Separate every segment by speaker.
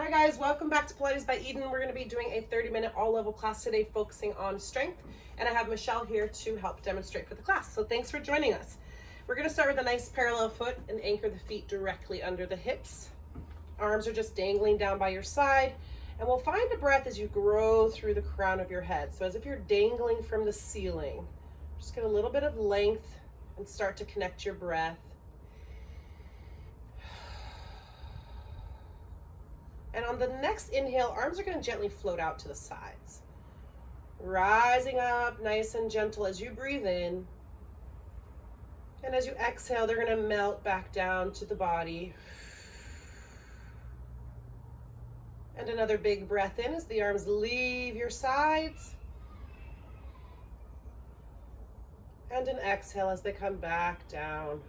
Speaker 1: Hi guys, welcome back to Pilates by Eden. We're going to be doing a 30-minute all-level class today focusing on strength, and I have Michelle here to help demonstrate for the class. So thanks for joining us. We're going to start with a nice parallel foot and anchor the feet directly under the hips. Arms are just dangling down by your side, and we'll find a breath as you grow through the crown of your head. So as if you're dangling from the ceiling, just get a little bit of length and start to connect your breath. And on the next inhale, arms are going to gently float out to the sides. Rising up nice and gentle as you breathe in. And as you exhale, they're going to melt back down to the body. And another big breath in as the arms leave your sides. And an exhale as they come back down.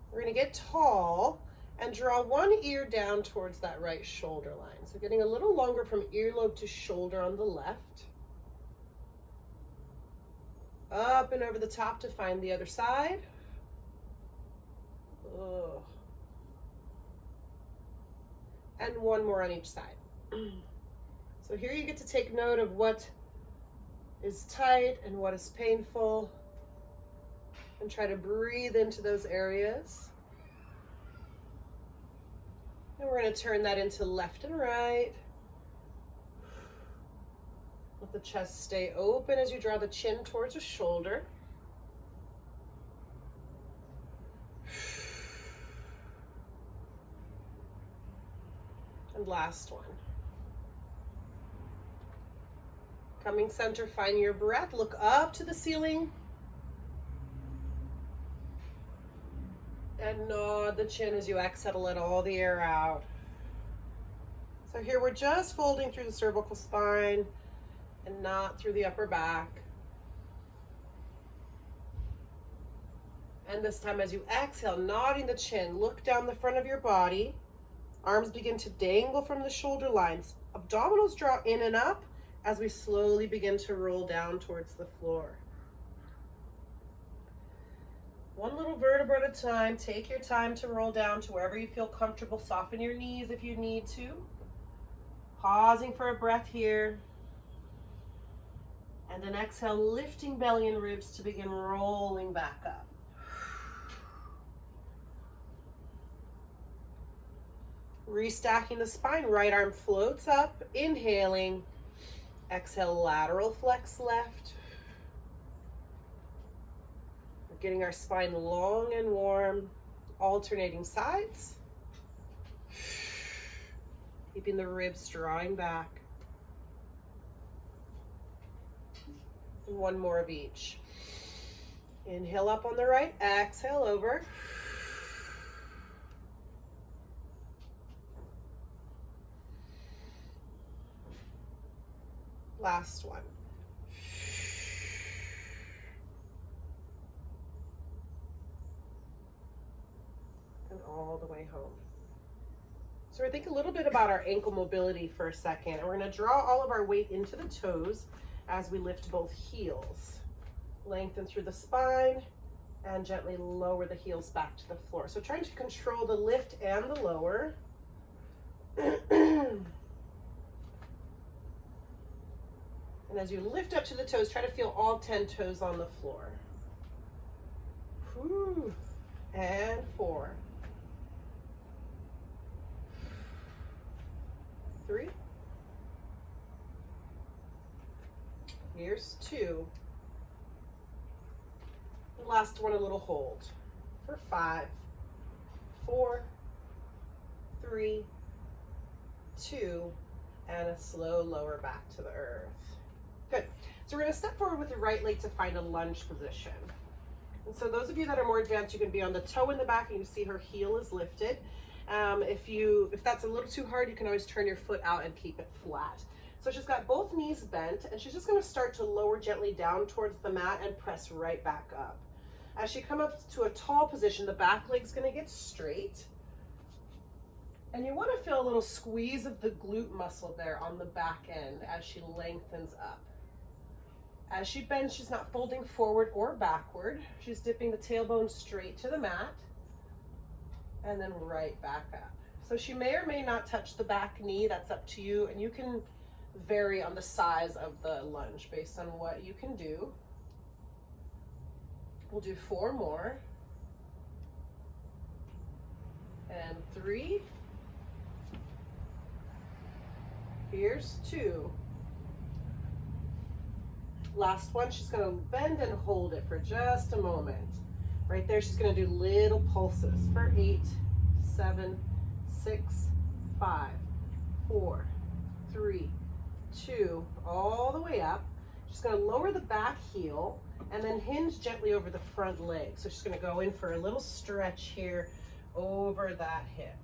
Speaker 1: We're going to get tall and draw one ear down towards that right shoulder line. So getting a little longer from earlobe to shoulder on the left. Up and over the top to find the other side. Ugh. And one more on each side. So here you get to take note of what is tight and what is painful. And try to breathe into those areas. And we're going to turn that into left and right. Let the chest stay open as you draw the chin towards the shoulder. And last one. Coming center, find your breath. Look up to the ceiling. And nod the chin as you exhale to let all the air out. So here we're just folding through the cervical spine and not through the upper back. And this time as you exhale, nodding the chin, look down the front of your body. Arms begin to dangle from the shoulder lines. Abdominals draw in and up as we slowly begin to roll down towards the floor. One little vertebra at a time. Take your time to roll down to wherever you feel comfortable. Soften your knees if you need to. Pausing for a breath here. And then exhale, lifting belly and ribs to begin rolling back up. Restacking the spine. Right arm floats up. Inhaling. Exhale, lateral flex left. Getting our spine long and warm, alternating sides. Keeping the ribs drawing back. And one more of each. Inhale up on the right, exhale over. Last one. All the way home. So we're thinking a little bit about our ankle mobility for a second, and we're going to draw all of our weight into the toes as we lift both heels. Lengthen through the spine and gently lower the heels back to the floor. So trying to control the lift and the lower. And as you lift up to the toes, try to feel all 10 toes on the floor. Whew. And 4. 3. Here's 2. The last one, a little hold for 5, 4, 3, 2, and a slow lower back to the earth. Good. So we're going to step forward with the right leg to find a lunge position. And so those of you that are more advanced, you can be on the toe in the back and you see her heel is lifted. If that's a little too hard, you can always turn your foot out and keep it flat. So she's got both knees bent, and she's just going to start to lower gently down towards the mat and press right back up. As she comes up to a tall position, the back leg's going to get straight. And you want to feel a little squeeze of the glute muscle there on the back end as she lengthens up. As she bends, she's not folding forward or backward. She's dipping the tailbone straight to the mat. and then right back up. So she may or may not touch the back knee, that's up to you, and you can vary on the size of the lunge based on what you can do. We'll do 4 more. And 3. Here's 2. Last one, she's gonna bend and hold it for just a moment. Right there, she's gonna do little pulses for 8, 7, 6, 5, 4, 3, 2, all the way up. She's gonna lower the back heel and then hinge gently over the front leg. So she's gonna go in for a little stretch here over that hip.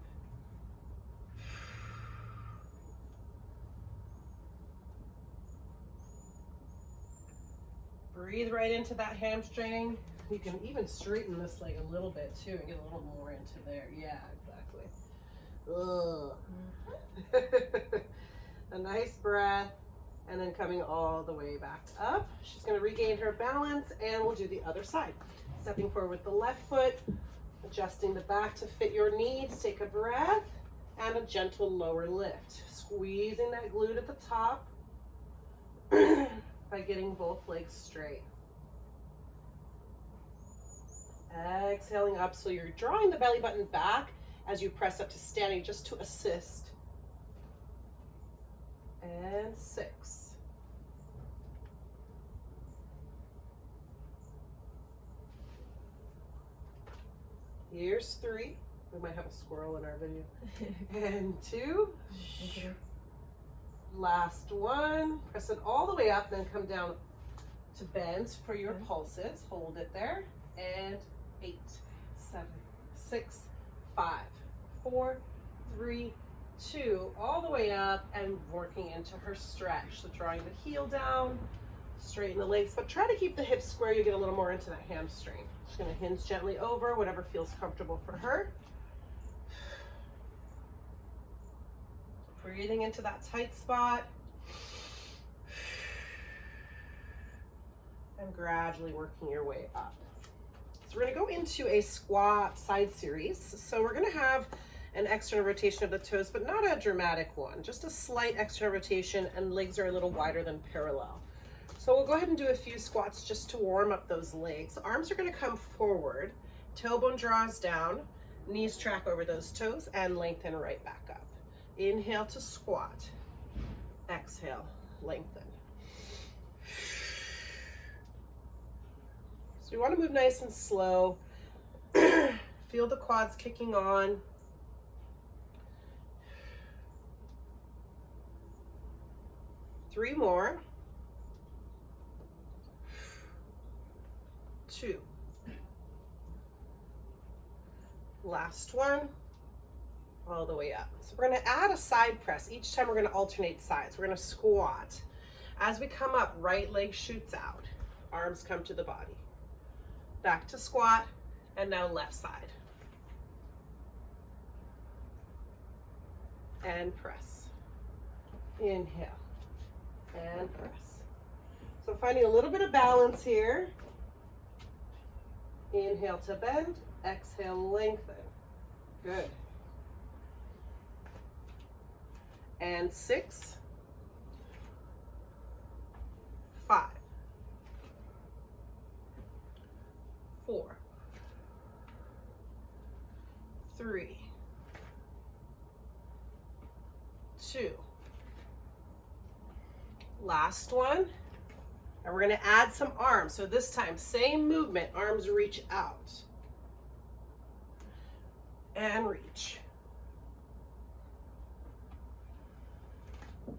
Speaker 1: Breathe right into that hamstring. You can even straighten this leg a little bit too and get a little more into there. Yeah, exactly. Ugh. A nice breath, and then coming all the way back up. She's going to regain her balance, and we'll do the other side. Stepping forward with the left foot, adjusting the back to fit your needs. Take a breath, and a gentle lower lift. Squeezing that glute at the top by getting both legs straight. Exhaling up, so you're drawing the belly button back as you press up to standing just to assist. And 6. Here's 3. We might have a squirrel in our video. And 2. Last one. Press it all the way up, then come down to bend for your pulses. Hold it there. And 8, 7, 6, 5, 4, 3, 2, all the way up and working into her stretch. So drawing the heel down, straighten the legs, but try to keep the hips square. You get a little more into that hamstring. She's going to hinge gently over, whatever feels comfortable for her. Breathing into that tight spot. And gradually working your way up. So we're going to go into a squat side series. So we're going to have an external rotation of the toes, but not a dramatic one, just a slight external rotation, and legs are a little wider than parallel. So we'll go ahead and do a few squats just to warm up those legs. Arms are going to come forward, tailbone draws down, knees track over those toes, and lengthen right back up. Inhale to squat, exhale, lengthen. So we want to move nice and slow. Feel the quads kicking on. Three more. 2. Last one. All the way up. So we're going to add a side press. Each time we're going to alternate sides. We're going to squat. As we come up, right leg shoots out. Arms come to the body. Back to squat, and now left side. And press. Inhale. And press. So finding a little bit of balance here. Inhale to bend, exhale, lengthen. Good. And 6, 5, 4, 3, 2. Last one. And we're going to add some arms. So this time, same movement, arms reach out. And reach. And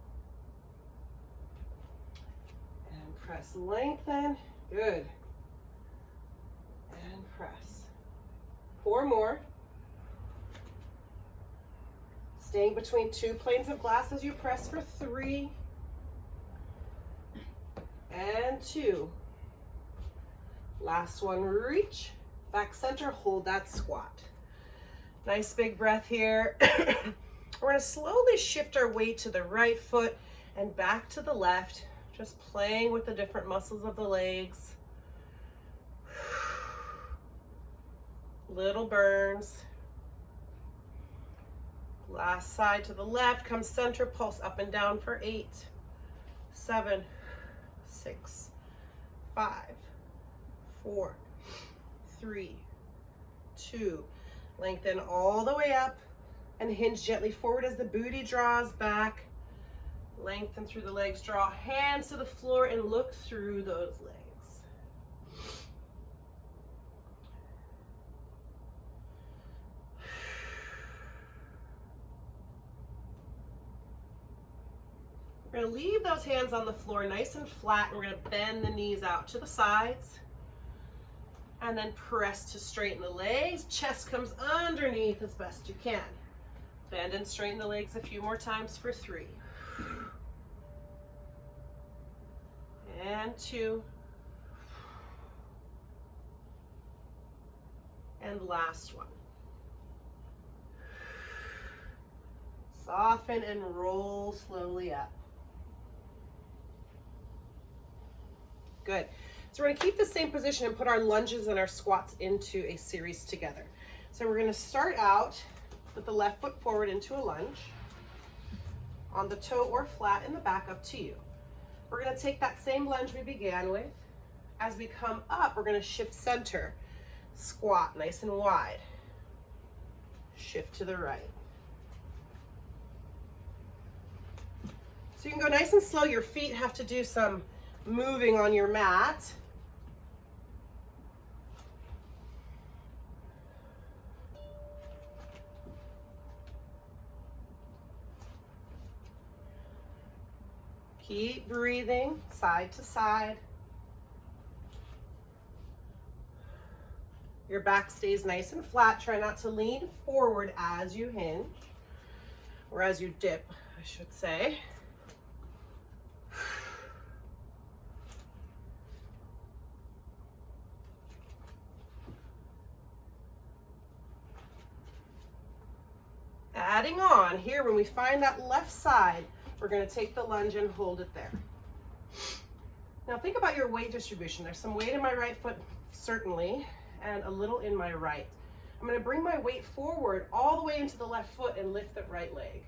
Speaker 1: press, lengthen. Good. And press. 4 more. Staying between 2 planes of glass as you press for 3. And 2. Last one, reach. Back center, hold that squat. Nice big breath here. We're going to slowly shift our weight to the right foot and back to the left, just playing with the different muscles of the legs. Little burns. Last side to the left, come center, pulse up and down for 8, 7, 6, 5, 4, 3, 2. Lengthen all the way up and hinge gently forward as the booty draws back. Lengthen through the legs, draw hands to the floor and look through those legs. We're going to leave those hands on the floor nice and flat, and we're going to bend the knees out to the sides. And then press to straighten the legs. Chest comes underneath as best you can. Bend and straighten the legs a few more times for 3. And 2. And last one. Soften and roll slowly up. Good. So we're going to keep the same position and put our lunges and our squats into a series together. So we're going to start out with the left foot forward into a lunge, on the toe or flat in the back, up to you. We're going to take that same lunge we began with. As we come up, we're going to shift center, squat nice and wide, shift to the right. So you can go nice and slow. Your feet have to do some moving on your mat. Keep breathing side to side. Your back stays nice and flat. Try not to lean forward as you hinge, or as you dip, I should say. Adding on here, when we find that left side, we're going to take the lunge and hold it there. Now think about your weight distribution. There's some weight in my right foot, certainly, and a little in my right. I'm going to bring my weight forward all the way into the left foot and lift the right leg.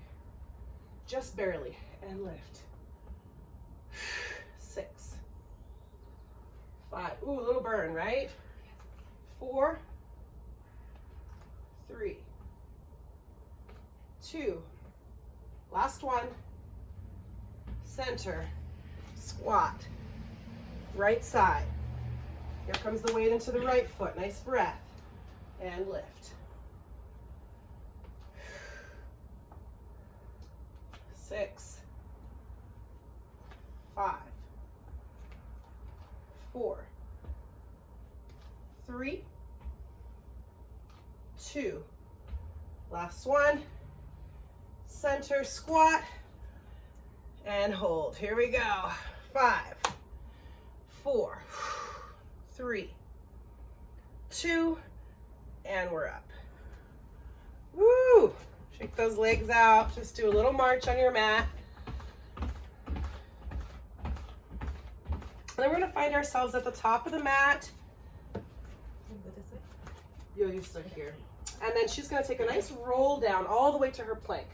Speaker 1: Just barely, and lift. 6, 5, ooh, a little burn, right? 4, 3, 2, last one, center, squat, right side. Here comes the weight into the right foot, nice breath, and lift. 6, 5, 4, 3, 2, last one, center, squat, and hold. Here we go. 5, 4, 3, 2, and we're up. Woo! Shake those legs out. Just do a little march on your mat. And then we're going to find ourselves at the top of the mat. What is it? You're still here. And then she's going to take a nice roll down all the way to her plank.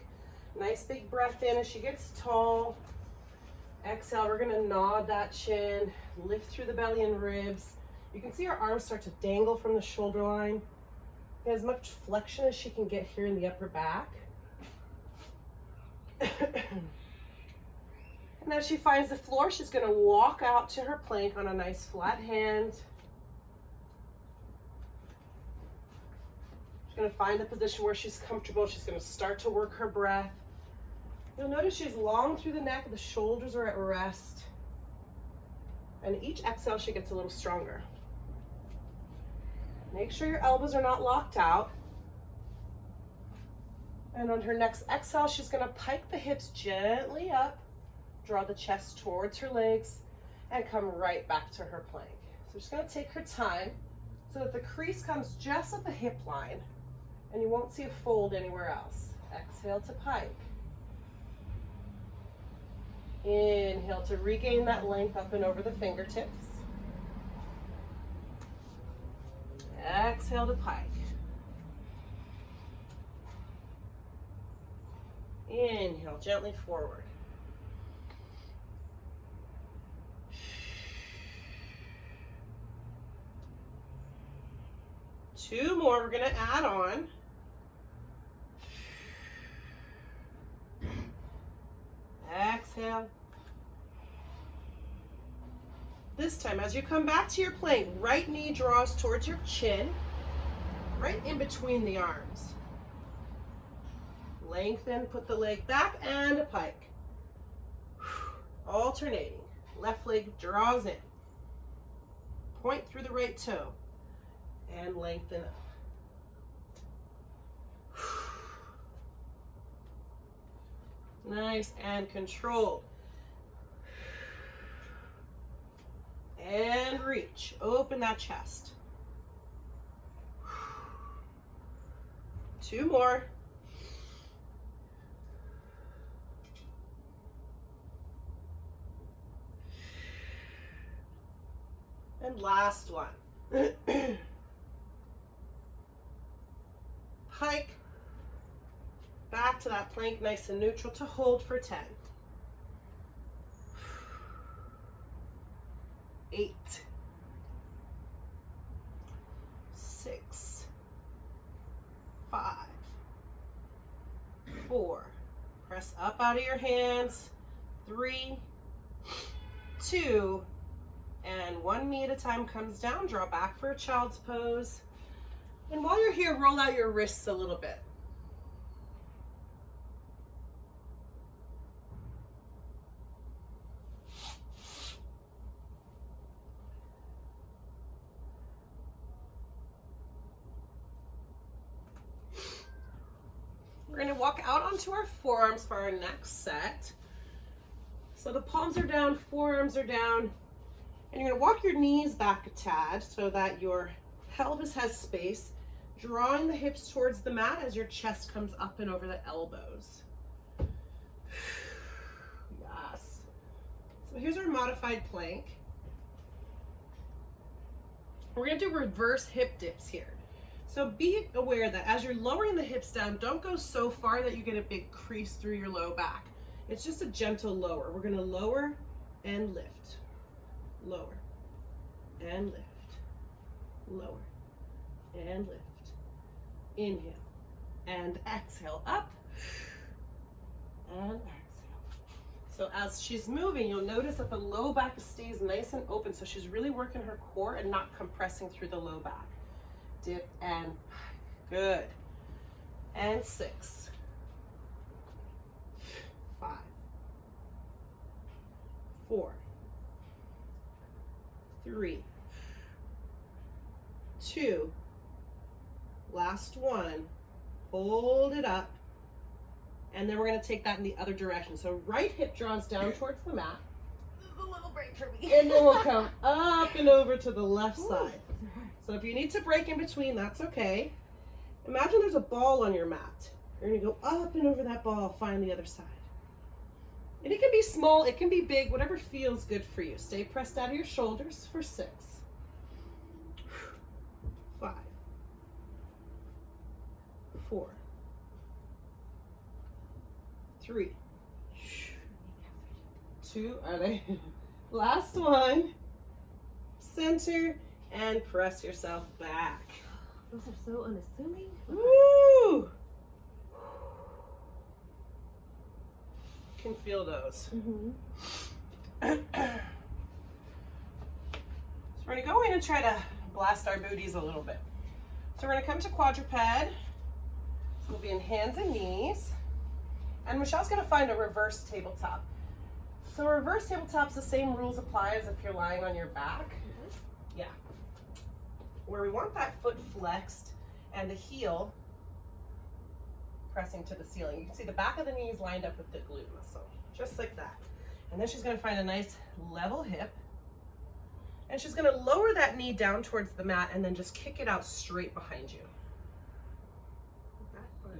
Speaker 1: Nice big breath in as she gets tall. Exhale, we're going to nod that chin, lift through the belly and ribs. You can see her arms start to dangle from the shoulder line. Get as much flexion as she can get here in the upper back. And as she finds the floor, she's going to walk out to her plank on a nice flat hand. She's going to find the position where she's comfortable. She's going to start to work her breath. You'll notice she's long through the neck, the shoulders are at rest. And each exhale, she gets a little stronger. Make sure your elbows are not locked out. And on her next exhale, she's going to pike the hips gently up, draw the chest towards her legs, and come right back to her plank. So she's going to take her time so that the crease comes just at the hip line, and you won't see a fold anywhere else. Exhale to pike. Inhale to regain that length up and over the fingertips. Exhale to pike. Inhale, gently forward. Two more, we're gonna add on. Exhale. This time, as you come back to your plank, right knee draws towards your chin, right in between the arms. Lengthen, put the leg back and a pike. Alternating. Left leg draws in. Point through the right toe and lengthen up. Nice and controlled. And reach. Open that chest. Two more. And last one. Pike. Back to that plank, nice and neutral to hold for 10. 8. 6. 5. 4. Press up out of your hands. 3. 2. And one knee at a time comes down. Draw back for a child's pose. And while you're here, roll out your wrists a little bit. We're going to walk out onto our forearms for our next set. So the palms are down, forearms are down, and you're going to walk your knees back a tad so that your pelvis has space, drawing the hips towards the mat as your chest comes up and over the elbows. Yes. So here's our modified plank. We're going to do reverse hip dips here. So be aware that as you're lowering the hips down, don't go so far that you get a big crease through your low back. It's just a gentle lower. We're going to lower and lift. Lower and lift. Lower and lift. Inhale and exhale up and exhale. So as she's moving, you'll notice that the low back stays nice and open. So she's really working her core and not compressing through the low back. Dip and good. And 6. 5. 4. 3. 2. Last one. Hold it up. And then we're going to take that in the other direction. So right hip draws down towards the mat.
Speaker 2: This is a little break for me.
Speaker 1: And then we'll come up and over to the left side. So if you need to break in between, that's okay. Imagine there's a ball on your mat. You're going to go up and over that ball, find the other side. And it can be small, it can be big, whatever feels good for you. Stay pressed out of your shoulders for 6. 5. 4. 3. 2. Are they? Last one. Center. And press yourself back.
Speaker 2: Those are so unassuming.
Speaker 1: Woo! Can feel those. So we're going to go in and try to blast our booties a little bit. So we're going to come to quadruped. So we'll be in hands and knees. And Michelle's going to find a reverse tabletop. So a reverse tabletop's the same rules apply as if you're lying on your back. Yeah. Where we want that foot flexed and the heel pressing to the ceiling. You can see the back of the knee is lined up with the glute muscle, just like that. And then she's going to find a nice level hip. And she's going to lower that knee down towards the mat and then just kick it out straight behind you.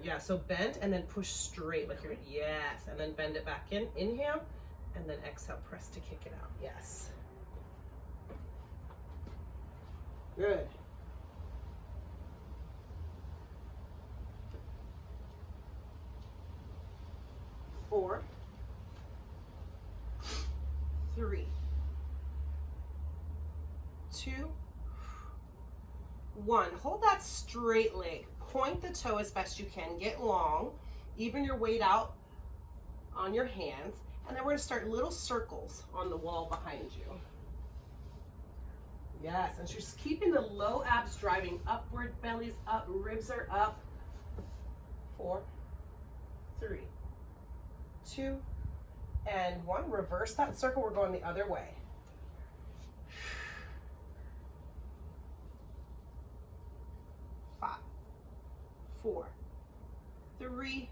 Speaker 1: Yeah, so bend and then push straight like you're, yes. And then bend it back in, inhale, and then exhale, press to kick it out, yes. Good. 4, 3, 2, 1. Hold that straight leg. Point the toe as best you can. Get long. Even your weight out on your hands. And then we're going to start little circles on the wall behind you. Yes, and just keeping the low abs driving upward, belly's up, ribs are up. 4, 3, 2, and 1. Reverse that circle. We're going the other way. 5, 4, 3,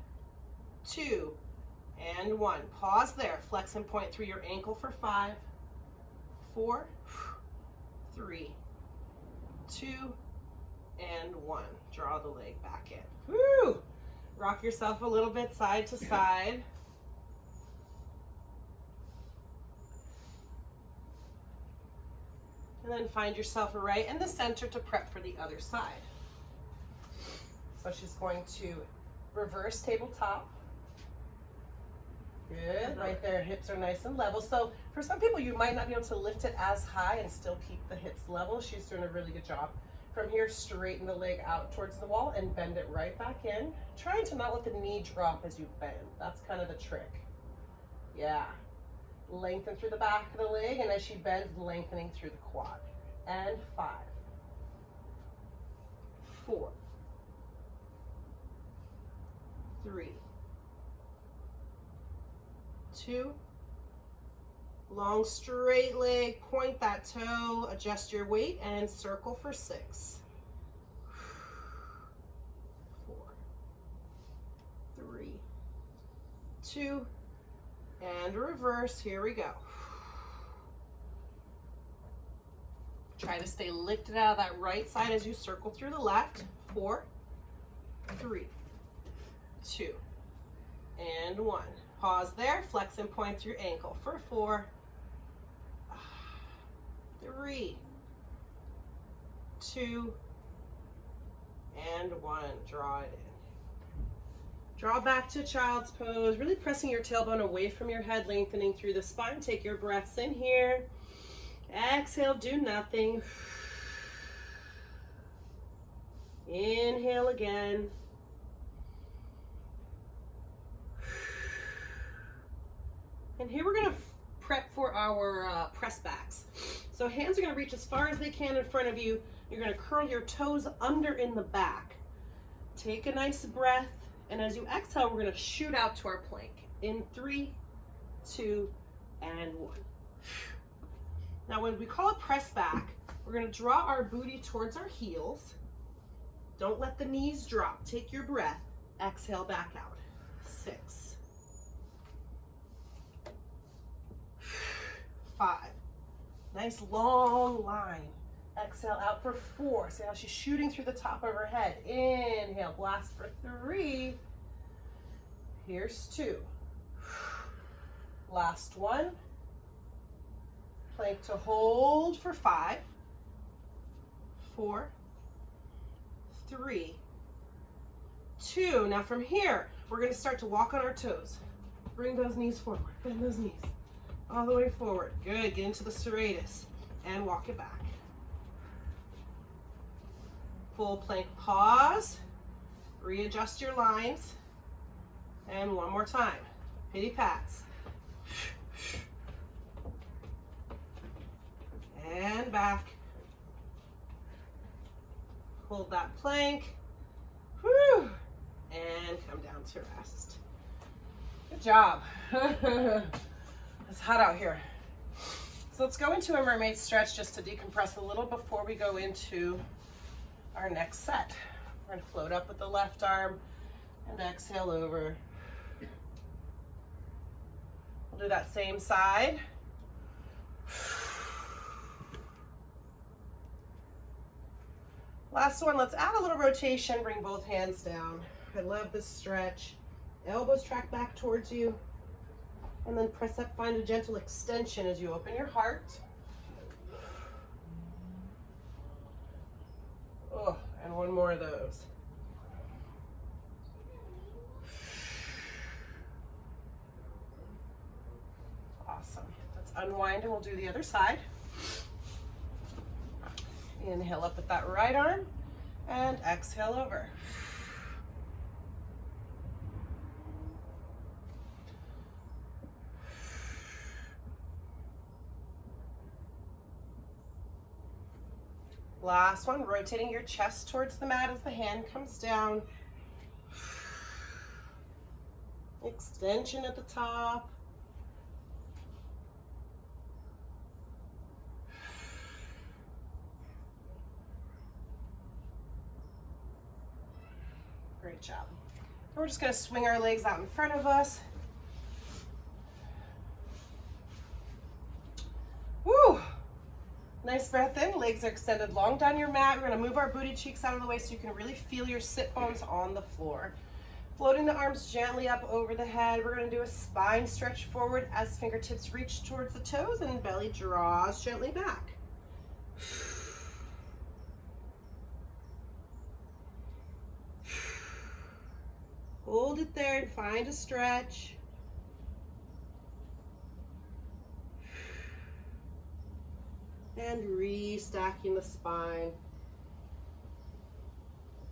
Speaker 1: 2, and 1. Pause there. Flex and point through your ankle for 5, 4, 3, 2, and 1. Draw the leg back in. Woo! Rock yourself a little bit side to side. And then find yourself right in the center to prep for the other side. So she's going to reverse tabletop. Good, right there, hips are nice and level. So for some people, you might not be able to lift it as high and still keep the hips level. She's doing a really good job. From here, straighten the leg out towards the wall and bend it right back in. Trying to not let the knee drop as you bend. That's kind of the trick. Yeah. Lengthen through the back of the leg, and as she bends, lengthening through the quad. And 5, 4, 3, 2, long straight leg, point that toe, adjust your weight, and circle for 6, 4, 3, 2, and reverse. Here we go. Try to stay lifted out of that right side as you circle through the left. 4, 3, 2, and 1. Pause there, flex and point through your ankle for 4, 3, 2, and 1. Draw it in. Draw back to child's pose, really pressing your tailbone away from your head, lengthening through the spine. Take your breaths in here. Exhale, do nothing. Inhale again. And here we're going to prep for our press backs. So hands are going to reach as far as they can in front of you. You're going to curl your toes under in the back. Take a nice breath. And as you exhale, we're going to shoot out to our plank. In 3, 2, and 1. Now when we call it press back, we're going to draw our booty towards our heels. Don't let the knees drop. Take your breath. Exhale back out. 6, 5. Nice long line. Exhale out for 4. See how she's shooting through the top of her head. Inhale, blast for 3. Here's 2. Last one. Plank to hold for 5, 4, 3, 2. Now from here, we're going to start to walk on our toes. Bring those knees forward. Bend those knees all the way forward. Good. Get into the serratus and walk it back. Full plank pause. Readjust your lines. And one more time. Pity pats. And back. Hold that plank. Whew. And come down to rest. Good job. It's hot out here. So let's go into a mermaid stretch just to decompress a little before we go into our next set. We're going to float up with the left arm and exhale over. We'll do that same side. Last one, let's add a little rotation, bring both hands down. I love this stretch. Elbows track back towards you. And then press up, find a gentle extension as you open your heart. Oh, and one more of those. unwind and we'll do the other side. Inhale up with that right arm and exhale over. Last one, rotating your chest towards the mat as the hand comes down. Extension at the top. Great job. We're just going to swing our legs out in front of us. Woo! Nice breath in, legs are extended long down your mat. We're going to move our booty cheeks out of the way so you can really feel your sit bones on the floor. Floating the arms gently up over the head. We're going to do a spine stretch forward as fingertips reach towards the toes and belly draws gently back. Hold it there and find a stretch. And restacking the spine.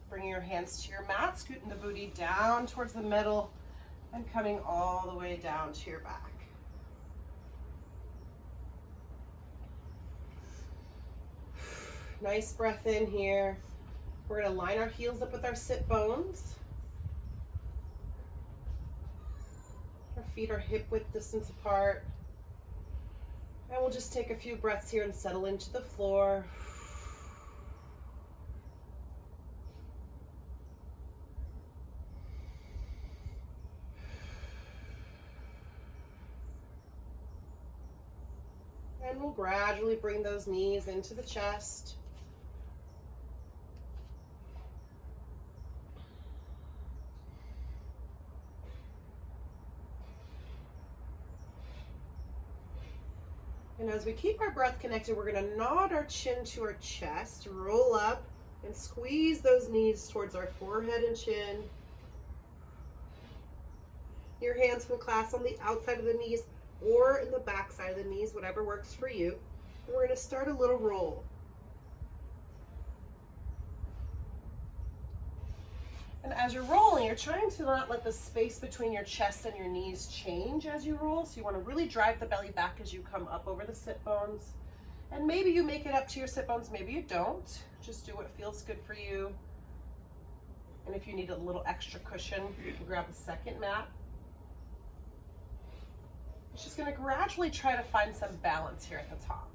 Speaker 1: Bringing your hands to your mat, scooting the booty down towards the middle and coming all the way down to your back. Nice breath in here. We're going to line our heels up with our sit bones. Our feet are hip width distance apart. And we'll just take a few breaths here and settle into the floor. And we'll gradually bring those knees into the chest. And as we keep our breath connected, we're going to nod our chin to our chest, roll up, and squeeze those knees towards our forehead and chin. Your hands can clasp on the outside of the knees or in the back side of the knees, whatever works for you. And we're going to start a little roll. And as you're rolling, you're trying to not let the space between your chest and your knees change as you roll. So you want to really drive the belly back as you come up over the sit bones. And maybe you make it up to your sit bones, maybe you don't. Just do what feels good for you. And if you need a little extra cushion, you can grab a second mat. It's just going to gradually try to find some balance here at the top.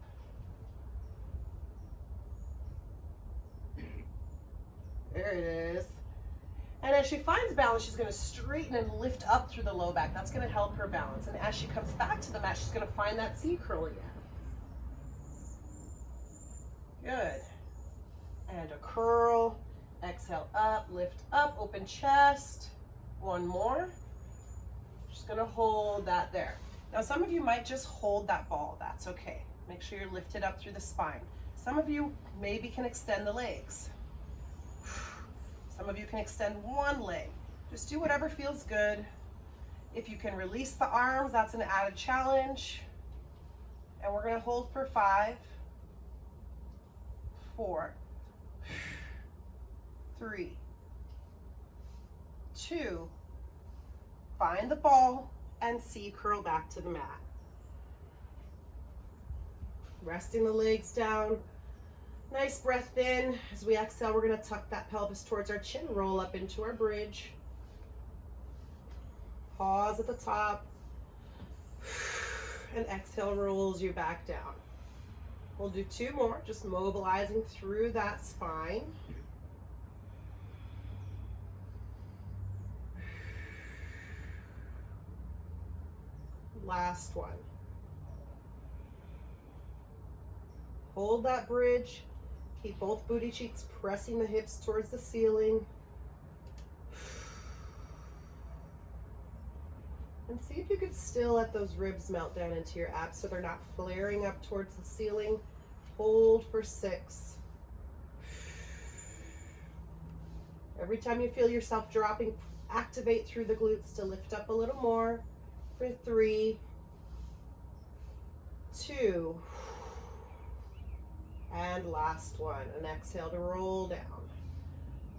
Speaker 1: There it is. And as she finds balance, she's going to straighten and lift up through the low back. That's going to help her balance. And as she comes back to the mat, she's going to find that C curl again. Good. And a curl. Exhale up, lift up, open chest. One more. Just going to hold that there. Now, some of you might just hold that ball. That's okay. Make sure you're lifted up through the spine. Some of you maybe can extend the legs. Some of you can extend one leg. Just do whatever feels good. If you can release the arms, that's an added challenge. And we're going to hold for 5, 4, 3, 2, find the ball, and C curl back to the mat. Resting the legs down. Nice breath in. As we exhale, we're going to tuck that pelvis towards our chin, roll up into our bridge. Pause at the top. And exhale rolls you back down. We'll do 2 more, just mobilizing through that spine. Last one. Hold that bridge. Keep both booty cheeks pressing the hips towards the ceiling. And see if you could still let those ribs melt down into your abs so they're not flaring up towards the ceiling. Hold for 6. Every time you feel yourself dropping, activate through the glutes to lift up a little more. For 3, 2, and last one. And exhale to roll down.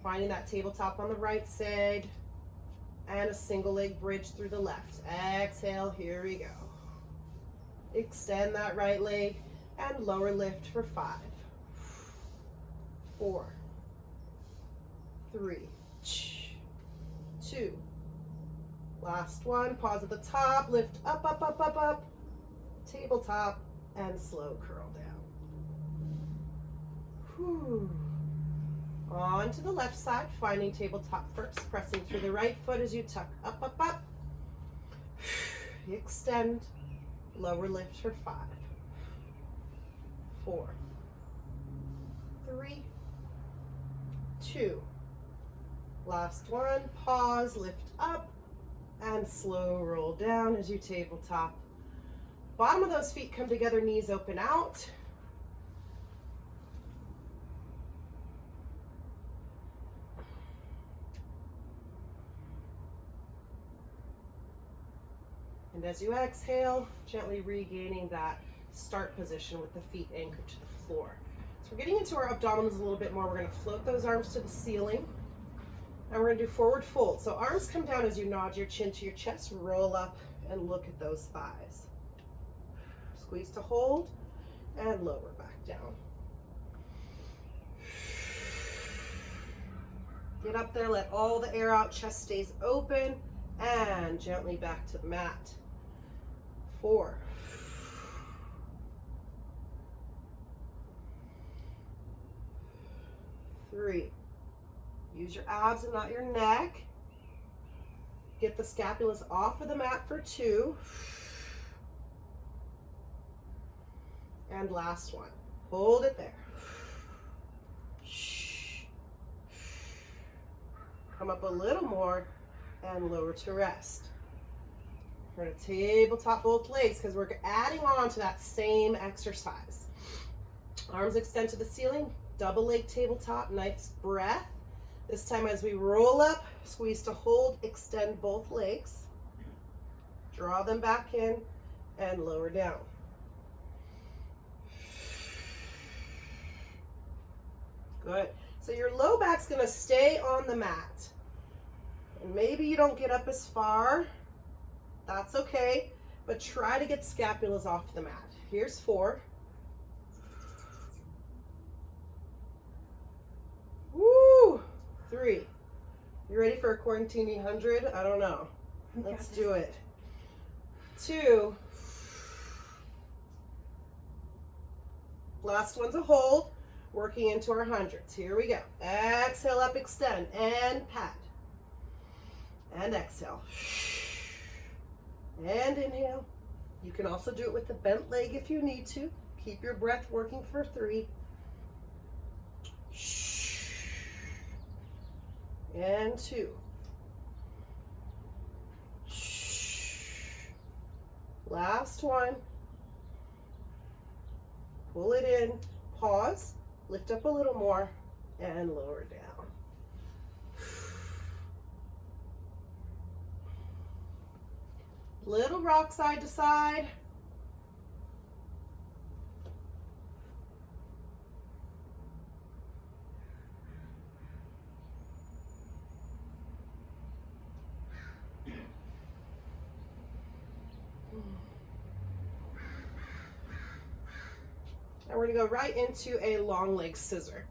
Speaker 1: Finding that tabletop on the right side, and a single leg bridge through the left. Exhale, here we go. Extend that right leg and lower lift for 5, 4, 3, 2. Last one, pause at the top, lift up, up, up, up, up, tabletop, and slow curl down. Whew. On to the left side, finding tabletop first, pressing through the right foot as you tuck up, up, up. Extend, lower lift for 5, 4, 3, 2. Last one, pause, lift up, and slow roll down as you tabletop. Bottom of those feet come together, knees open out. And as you exhale, gently regaining that start position with the feet anchored to the floor. So we're getting into our abdominals a little bit more. We're going to float those arms to the ceiling. And we're going to do forward fold. So arms come down as you nod your chin to your chest, roll up and look at those thighs. Squeeze to hold and lower back down. Get up there, let all the air out, chest stays open, and gently back to the mat. 4, 3. Use your abs and not your neck. Get the scapulas off of the mat for 2. And last one. Hold it there. Come up a little more and lower to rest. We're going to tabletop both legs because we're adding on to that same exercise. Arms extend to the ceiling, double leg tabletop, nice breath. This time as we roll up, squeeze to hold, extend both legs. Draw them back in and lower down. Good. So your low back's going to stay on the mat. And maybe you don't get up as far. That's okay. But try to get scapulas off the mat. Here's 4. Woo! 3. You ready for a quarantine 100? I don't know. Let's do it. 2. Last one's a hold. Working into our hundreds. Here we go. Exhale up, extend, and pat. And exhale. And inhale. You can also do it with the bent leg if you need to. Keep your breath working for 3. And 2. Last one. Pull it in. Pause. Lift up a little more and lower down. Little rock side to side. And we're going to go right into a long leg scissor.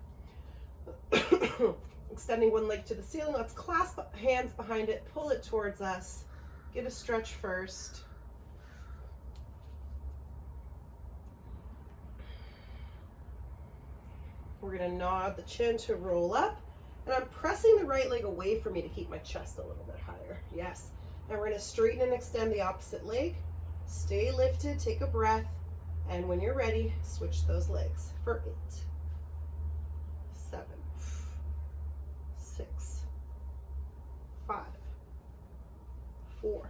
Speaker 1: Extending one leg to the ceiling. Let's clasp hands behind it, pull it towards us. Get a stretch first. We're going to nod the chin to roll up. And I'm pressing the right leg away from me to keep my chest a little bit higher. Yes. And we're going to straighten and extend the opposite leg. Stay lifted, take a breath. And when you're ready, switch those legs for 8, 7, 6, 5, 4,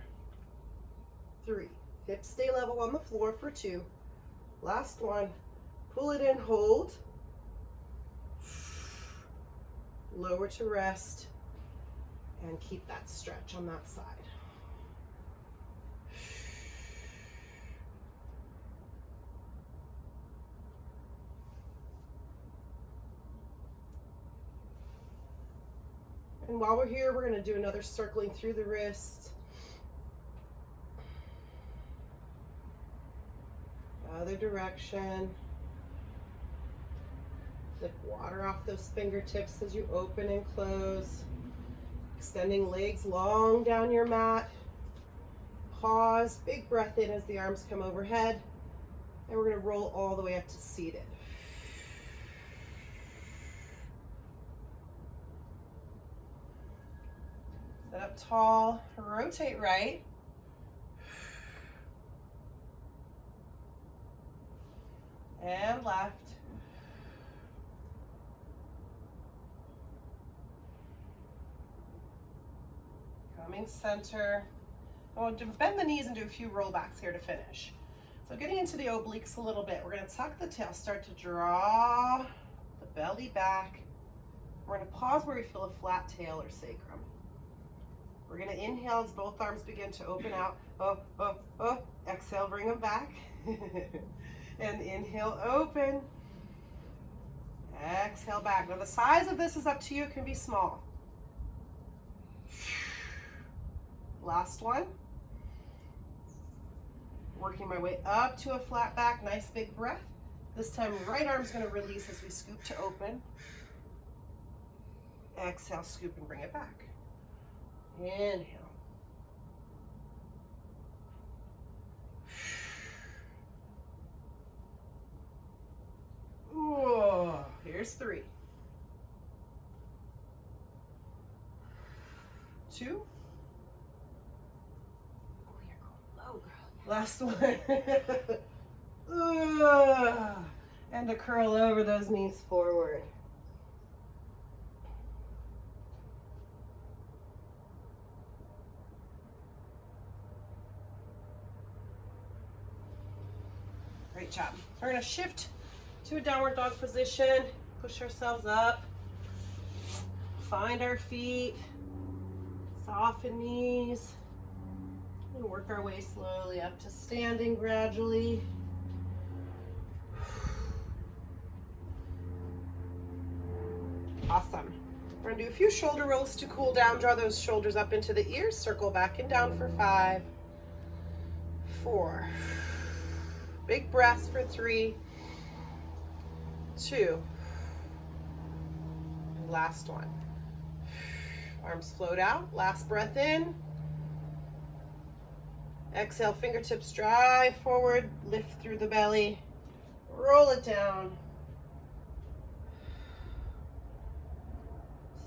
Speaker 1: 3. Hips stay level on the floor for 2. Last one. Pull it in, hold. Lower to rest. And keep that stretch on that side. And while we're here, we're going to do another circling through the wrist. Other direction. Lick water off those fingertips as you open and close. Extending legs long down your mat. Pause, big breath in as the arms come overhead. And we're going to roll all the way up to seated. Sit up tall, rotate right. And left. Coming center. I want to bend the knees and do a few rollbacks here to finish. So getting into the obliques a little bit, we're going to tuck the tail, start to draw the belly back. We're going to pause where we feel a flat tail or sacrum. We're going to inhale as both arms begin to open out. Oh, oh, oh. Exhale, bring them back. And inhale, open. Exhale back. Now the size of this is up to you. It can be small. Last one. Working my way up to a flat back. Nice big breath. This time right arm's going to release as we scoop to open. Exhale, scoop and bring it back. Inhale. Ooh, here's 3. 2.
Speaker 2: Oh, you're going low, girl.
Speaker 1: Last one. And to curl over those knees forward. Great job. We're going to shift to a downward dog position. Push ourselves up. Find our feet. Soften knees. And work our way slowly up to standing gradually. Awesome. We're going to do a few shoulder rolls to cool down. Draw those shoulders up into the ears. Circle back and down for 5, 4. Big breaths for 3, 2. And last one. Arms float out. Last breath in. Exhale, fingertips drive forward. Lift through the belly. Roll it down.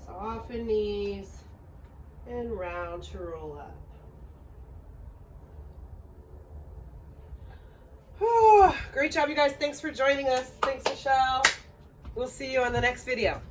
Speaker 1: Soften knees. And round to roll up. Great job, you guys. Thanks for joining us. Thanks, Michelle. We'll see you on the next video.